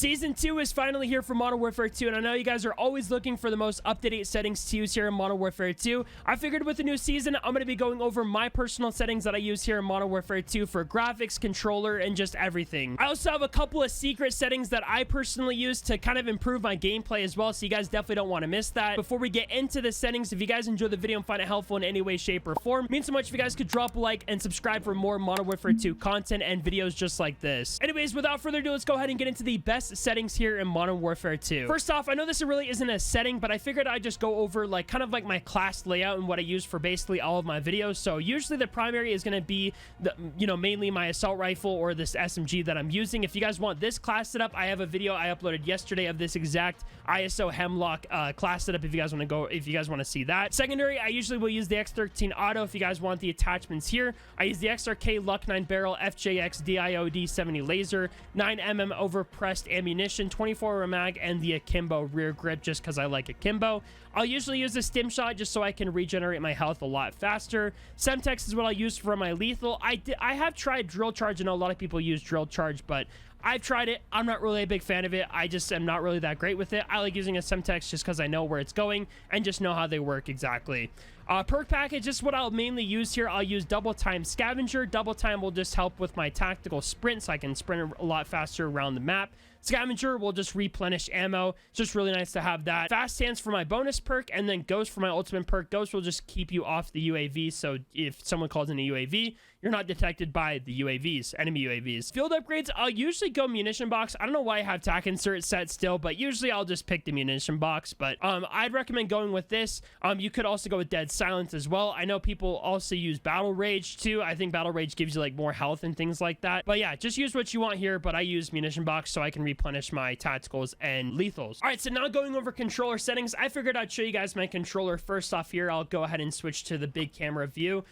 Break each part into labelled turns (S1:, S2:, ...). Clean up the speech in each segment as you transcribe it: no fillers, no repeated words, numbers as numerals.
S1: Season 2 is finally here for Modern Warfare 2, and I know you guys are always looking for the most up-to-date settings to use here in Modern Warfare 2. I figured with the new season, I'm going to be going over my personal settings that I use here in Modern Warfare 2 for graphics, controller, and just everything. I also have a couple of secret settings that I personally use to kind of improve my gameplay as well, so you guys definitely don't want to miss that. Before we get into the settings, if you guys enjoy the video and find it helpful in any way, shape, or form, it means so much if you guys could drop a like and subscribe for more Modern Warfare 2 content and videos just like this. Anyways, without further ado, let's go ahead and get into the best settings here in Modern Warfare 2. First off, I know this really isn't a setting, but I figured I'd just go over like kind of like my class layout and what I use for basically all of my videos. So usually the primary is going to be the, mainly my assault rifle or this SMG that I'm using. If you guys want this class setup, I have a video I uploaded yesterday of this exact ISO Hemlock class setup if you guys want to see that. Secondary, I usually will use the X13 Auto. If you guys want the attachments here, I use the XRK Luck 9 barrel, FJX DIOD 70 laser, 9mm overpressed ammunition, 24 mag, and the akimbo rear grip just because I like akimbo. I'll usually use a stim shot just so I can regenerate my health a lot faster. Semtex is what I use for my lethal. I have tried drill charge. I know a lot of people use drill charge, but I've tried it. I'm not really a big fan of it. I just am not really that great with it. I like using a Semtex just because I know where it's going and just know how they work exactly. Perk package is what I'll mainly use here. I'll use double time scavenger. Double time will just help with my tactical sprint so I can sprint a lot faster around the map. Scavenger will just replenish ammo. It's just really nice to have that. Fast hands for my bonus perk, and then Ghost for my ultimate perk. Ghost will just keep you off the UAV, so if someone calls in a UAV, you're not detected by the UAVs, enemy UAVs. Field upgrades, I'll usually go munition box. I don't know why I have tac insert set still, but usually I'll just pick the munition box. But I'd recommend going with this. You could also go with dead silence as well. I know people also use battle rage too. I think battle rage gives you like more health and things like that. But yeah, just use what you want here. But I use munition box so I can replenish my tacticals and lethals. All right, so now going over controller settings, I figured I'd show you guys my controller. First off here, I'll go ahead and switch to the big camera view.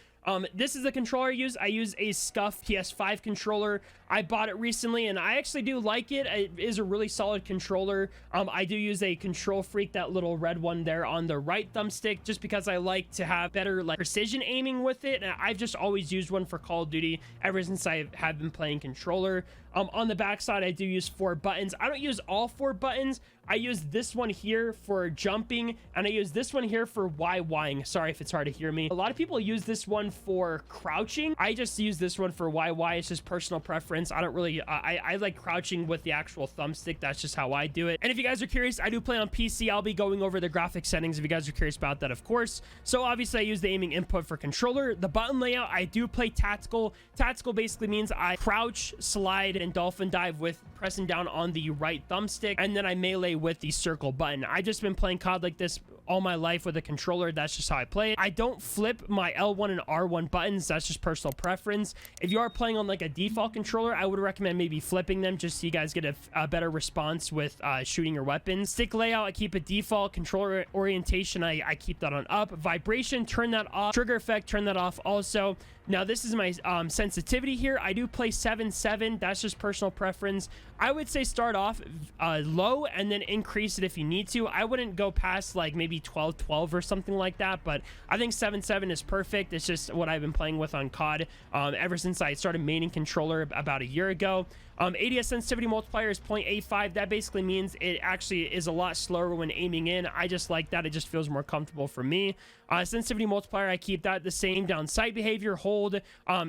S1: This is the controller I use. I use a Scuff PS5 controller. I bought it recently and I actually do like it. It is a really solid controller. I do use a Control Freak, that little red one there on the right thumbstick, just because I like to have better like precision aiming with it. And I've just always used one for Call of Duty ever since I have been playing controller. On the back side, I do use 4 buttons. I don't use all 4 buttons. I use this one here for jumping, and I use this one here for YYing. Sorry if it's hard to hear me. A lot of people use this one for crouching. I just use this one for YY. It's just personal preference. I don't really, I like crouching with the actual thumbstick. That's just how I do it. And if you guys are curious, I do play on PC. I'll be going over the graphic settings if you guys are curious about that, of course. So obviously I use the aiming input for controller. The button layout, I do play tactical. Tactical basically means I crouch, slide, and dolphin dive with pressing down on the right thumbstick, and then I melee with the circle button. I've just been playing COD like this all my life with a controller. That's just how I play it. I don't flip my L1 and R1 buttons. That's just personal preference. If you are playing on like a default controller, I would recommend maybe flipping them just so you guys get a better response with shooting your weapons. Stick layout, I keep it default. Controller orientation, I keep that on up. Vibration, turn that off. Trigger effect, turn that off also. Now this is my sensitivity here. I do play 7.7. That's just personal preference. I would say start off low and then increase it if you need to. I wouldn't go past like maybe 12.12 or something like that, but I think 7.7 is perfect. It's just what I've been playing with on COD ever since I started maining controller about a year ago. ADS sensitivity multiplier is 0.85. That basically means it actually is a lot slower when aiming in. I just like that. It just feels more comfortable for me. Sensitivity multiplier, I keep that the same. Down sight behavior, hold,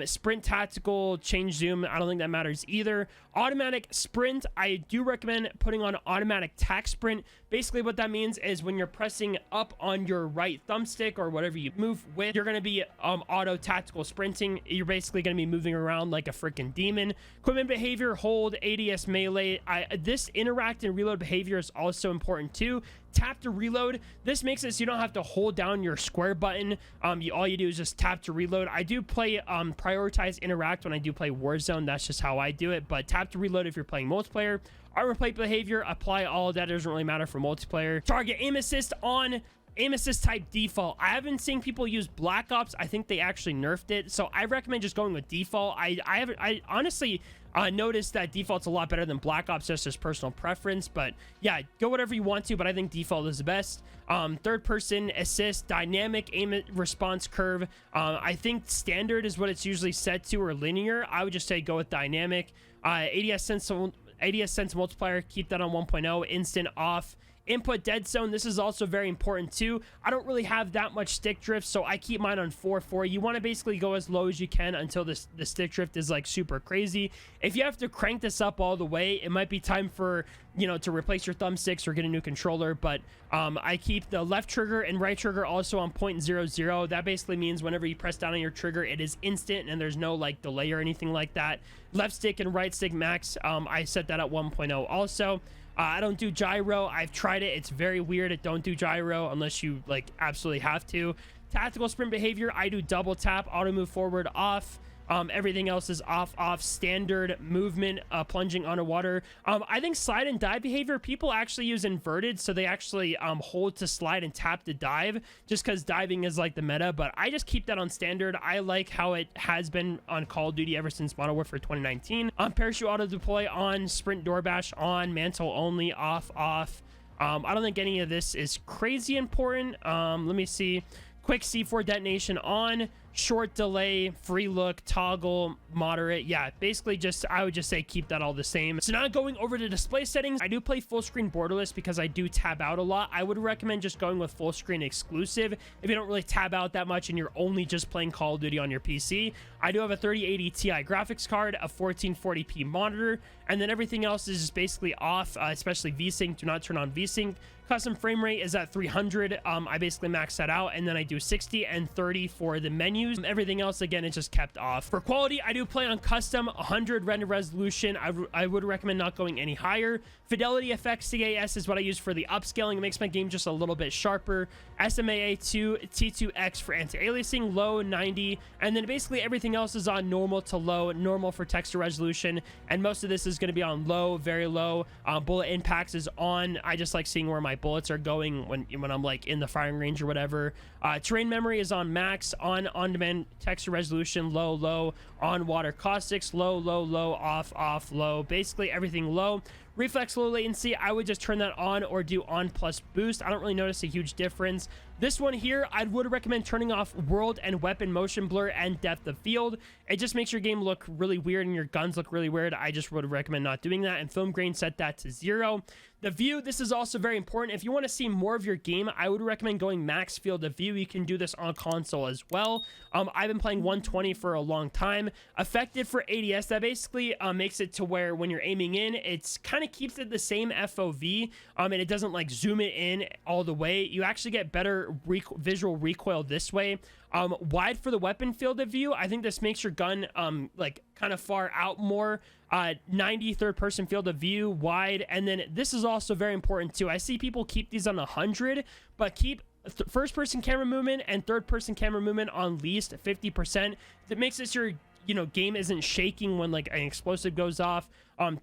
S1: sprint tactical, change zoom. I don't think that matters either. Automatic sprint, I do recommend putting on automatic tac sprint. Basically what that means is when you're pressing up on your right thumbstick or whatever you move with, you're going to be auto tactical sprinting. You're basically going to be moving around like a freaking demon. Equipment behavior, hold, ADS melee. This interact and reload behavior is also important too. Tap to reload. This makes it so you don't have to hold down your square button. All you do is just tap to reload. I do play prioritize interact when I do play Warzone. That's just how I do it. But tap to reload if you're playing multiplayer. Armor plate behavior, apply all of that. It doesn't really matter for multiplayer. Target aim assist on. Aim assist type default. I haven't seen people use Black Ops. I think they actually nerfed it, so I recommend just going with default. I honestly noticed that default's a lot better than Black Ops, just as personal preference. But yeah, go whatever you want to, but I think default is the best. Third person assist, dynamic aim response curve. I think standard is what it's usually set to, or linear. I would just say go with dynamic. ADS ADS sense multiplier, keep that on 1.0. Instant off. Input dead zone, this is also very important too. I don't really have that much stick drift, so I keep mine on 4.4. You want to basically go as low as you can until the stick drift is like super crazy. If you have to crank this up all the way, it might be time for, you know, to replace your thumbsticks or get a new controller. But I keep the left trigger and right trigger also on 0.00. That basically means whenever you press down on your trigger, it is instant and there's no like delay or anything like that. Left stick and right stick max, I set that at 1.0 also. I don't do gyro. I've tried it. It's very weird. Don't do gyro unless you like absolutely have to. Tactical sprint behavior, I do double tap. Auto move forward off. Everything else is off. Standard movement, plunging underwater. I think slide and dive behavior, people actually use inverted, so they actually hold to slide and tap to dive, just because diving is like the meta. But I just keep that on standard. I like how it has been on Call of Duty ever since Modern Warfare 2019. Parachute auto deploy on, sprint door bash on, mantle only off. I don't think any of this is crazy important. Let me see. Quick C4 detonation on, short delay, free look, toggle, moderate. Yeah, basically just, I would just say keep that all the same. So now going over to display settings, I do play full screen borderless because I do tab out a lot. I would recommend just going with full screen exclusive if you don't really tab out that much and you're only just playing Call of Duty on your PC. I do have a 3080 Ti graphics card, a 1440p monitor, and then everything else is just basically off, especially VSync. Do not turn on VSync. Custom frame rate is at 300. I basically max that out, and then I do 60 and 30 for the menus. Everything else, again, is just kept off. For quality, I do play on custom 100 render resolution. I would recommend not going any higher. Fidelity effects CAS is what I use for the upscaling. It makes my game just a little bit sharper. SMAA2 T2X for anti-aliasing, low 90, and then basically everything else is on normal to low. Normal for texture resolution, and most of this is going to be on low, very low. Bullet impacts is on. I just like seeing where my bullets are going when I'm like in the firing range or whatever. Terrain memory is on max. On demand texture resolution, low. On water caustics, low, off, low. Basically everything low. Reflex low latency, I would just turn that on or do on plus boost. I don't really notice a huge difference. This one here, I would recommend turning off world and weapon motion blur and depth of field. It just makes your game look really weird and your guns look really weird. I just would recommend not doing that. And film grain, set that to 0. The view, this is also very important. If you want to see more of your game, I would recommend going max field of view. You can do this on console as well. I've been playing 120 for a long time. Effective for ADS, that basically makes it to where when you're aiming in, it's kind of keeps it the same FOV, and it doesn't like zoom it in all the way. You actually get better visual recoil this way. Wide for the weapon field of view, I think this makes your gun like kind of far out more. 90 third person field of view, wide. And then this is also very important too. I see people keep these on 100, but keep first person camera movement and third person camera movement on least 50%. That makes this your game isn't shaking when like an explosive goes off.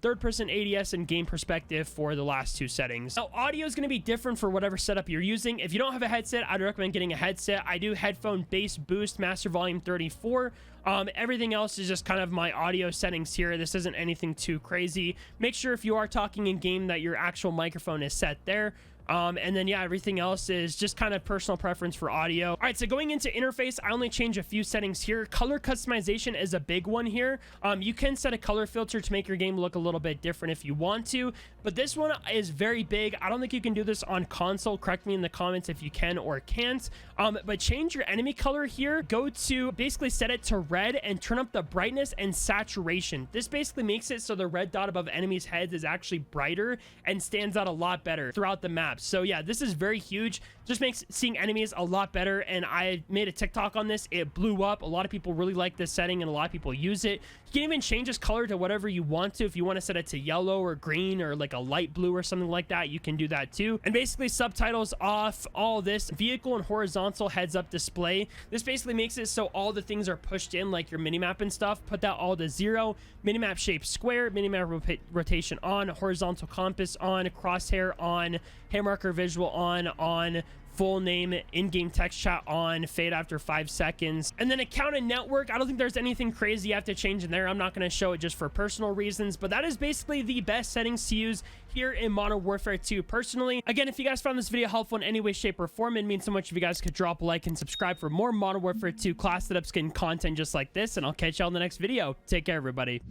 S1: Third person ADS and game perspective for the last two settings. Now audio is going to be different for whatever setup you're using. If you don't have a headset, I'd recommend getting a headset. I do headphone bass boost, master volume 34. Everything else is just kind of my audio settings here. This isn't anything too crazy. Make sure if you are talking in game that your actual microphone is set there. And then yeah, everything else is just kind of personal preference for audio. All right, so going into interface, I only change a few settings here. Color customization is a big one here. You can set a color filter to make your game look a little bit different if you want to, but this one is very big. I don't think you can do this on console. Correct me in the comments if you can or can't. But change your enemy color here. Go to basically set it to red and turn up the brightness and saturation. This basically makes it so the red dot above enemies' heads is actually brighter and stands out a lot better throughout the map. So yeah, this is very huge. Just makes seeing enemies a lot better. And I made a TikTok on this. It blew up. A lot of people really like this setting and a lot of people use it. You can even change this color to whatever you want to. If you want to set it to yellow or green or like a light blue or something like that, you can do that too. And basically subtitles off, all this vehicle and horizontal heads up display. This basically makes it so all the things are pushed in like your minimap and stuff. Put that all to 0. Minimap shape square, minimap rotation on, horizontal compass on, crosshair on, hair marker visual on, full name, in-game text chat on, fade after 5 seconds. And then account and network, I don't think there's anything crazy you have to change in there. I'm not going to show it just for personal reasons, but that is basically the best settings to use here in Modern Warfare 2 personally. Again, if you guys found this video helpful in any way, shape, or form, it means so much if you guys could drop a like and subscribe for more Modern Warfare 2 class setup skin content just like this, and I'll catch y'all in the next video. Take care, everybody.